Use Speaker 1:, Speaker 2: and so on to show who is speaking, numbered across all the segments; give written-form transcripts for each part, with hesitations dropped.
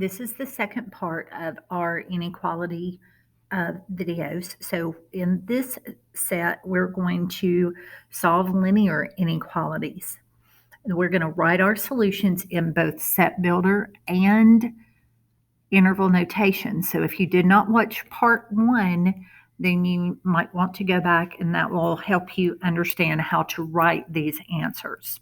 Speaker 1: This is the second part of our inequality videos. So in this set, we're going to solve linear inequalities. We're going to write our solutions in both set builder and interval notation. So if you did not watch part one, then you might want to go back, and that will help you understand how to write these answers.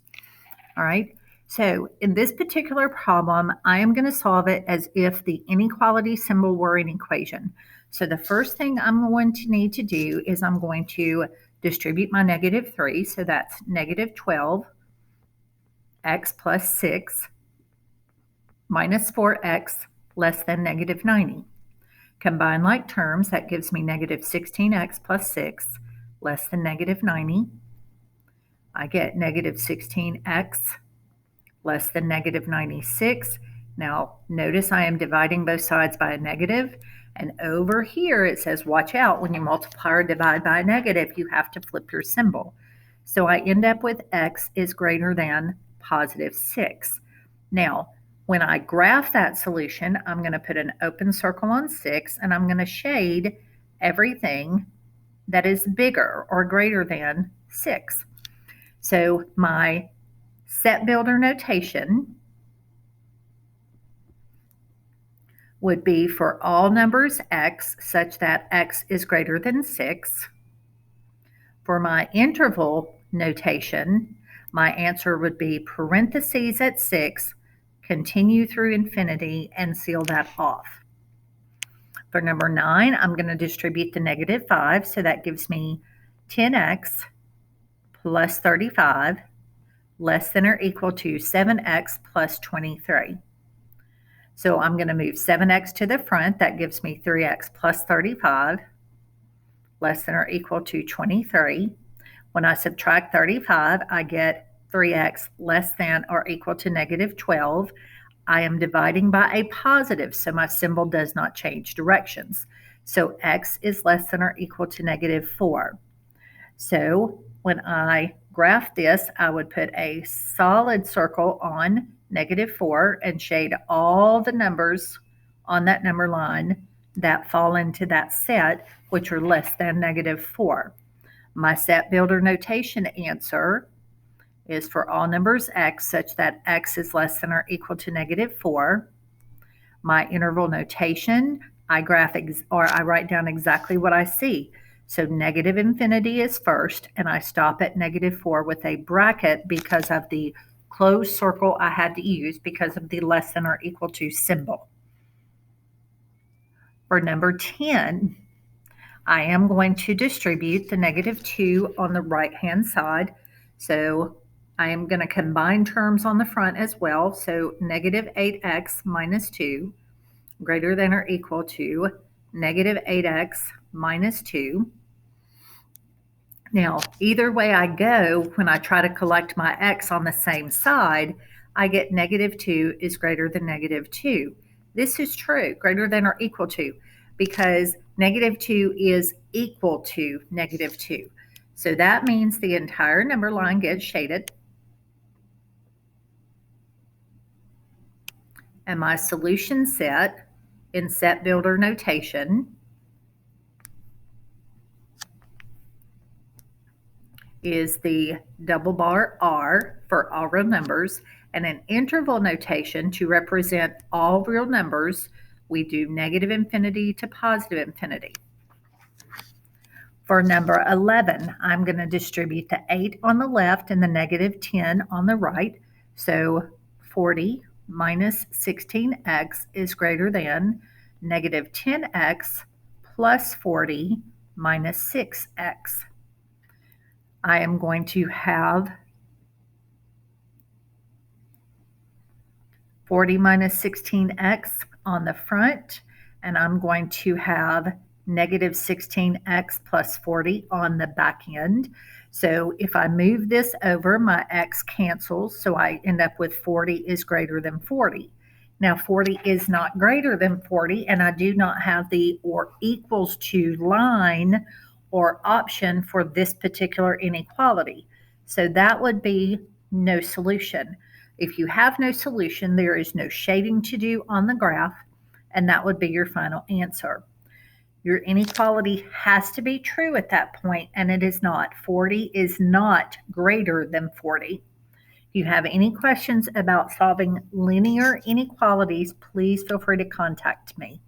Speaker 1: All right. So in this particular problem, I am going to solve it as if the inequality symbol were an equation. So the first thing I'm going to need to do is I'm going to distribute my -3. So that's -12 x plus 6 minus 4x less than -90. Combine like terms, that gives me -16x plus 6 less than -90. I get -16x less than -96. Now, notice I am dividing both sides by a negative, and over here it says, watch out, when you multiply or divide by a negative, you have to flip your symbol. So I end up with x is greater than +6. Now, when I graph that solution, I'm going to put an open circle on 6, and I'm going to shade everything that is bigger or greater than 6. So my set builder notation would be for all numbers x such that x is greater than 6. For my interval notation, my answer would be parentheses at 6, continue through infinity, and seal that off. For number 9, I'm going to distribute the -5, so that gives me 10x plus 35 less than or equal to 7x plus 23. So I'm going to move 7x to the front. That gives me 3x plus 35 less than or equal to 23. When I subtract 35, I get 3x less than or equal to -12. I am dividing by a positive, so my symbol does not change directions. So x is less than or equal to -4. So when I graph this, I would put a solid circle on -4 and shade all the numbers on that number line that fall into that set, which are less than -4. My set builder notation answer is for all numbers x such that x is less than or equal to -4. My interval notation, I write down exactly what I see. So negative infinity is first, and I stop at -4 with a bracket because of the closed circle I had to use because of the less than or equal to symbol. For number 10, I am going to distribute the -2 on the right-hand side. So I am going to combine terms on the front as well. So -8x minus 2 greater than or equal to -8x minus 2. Now, either way I go, when I try to collect my x on the same side, I get -2 is greater than -2. This is true, greater than or equal to, because -2 is equal to -2. So that means the entire number line gets shaded. And my solution set in set builder notation is the double bar R for all real numbers, and an interval notation to represent all real numbers, we do -infinity to +infinity. For number 11, I'm going to distribute the 8 on the left and the -10 on the right. So 40 minus 16x is greater than -10x plus 40 minus 6x. I am going to have 40 minus 16x on the front, and I'm going to have -16x plus 40 on the back end. So if I move this over, my x cancels, so I end up with 40 is greater than 40. Now 40 is not greater than 40, and I do not have the or equals to line or option for this particular inequality. So that would be no solution. If you have no solution, there is no shading to do on the graph, and that would be your final answer. Your inequality has to be true at that point, and it is not. 40 is not greater than 40. If you have any questions about solving linear inequalities, please feel free to contact me.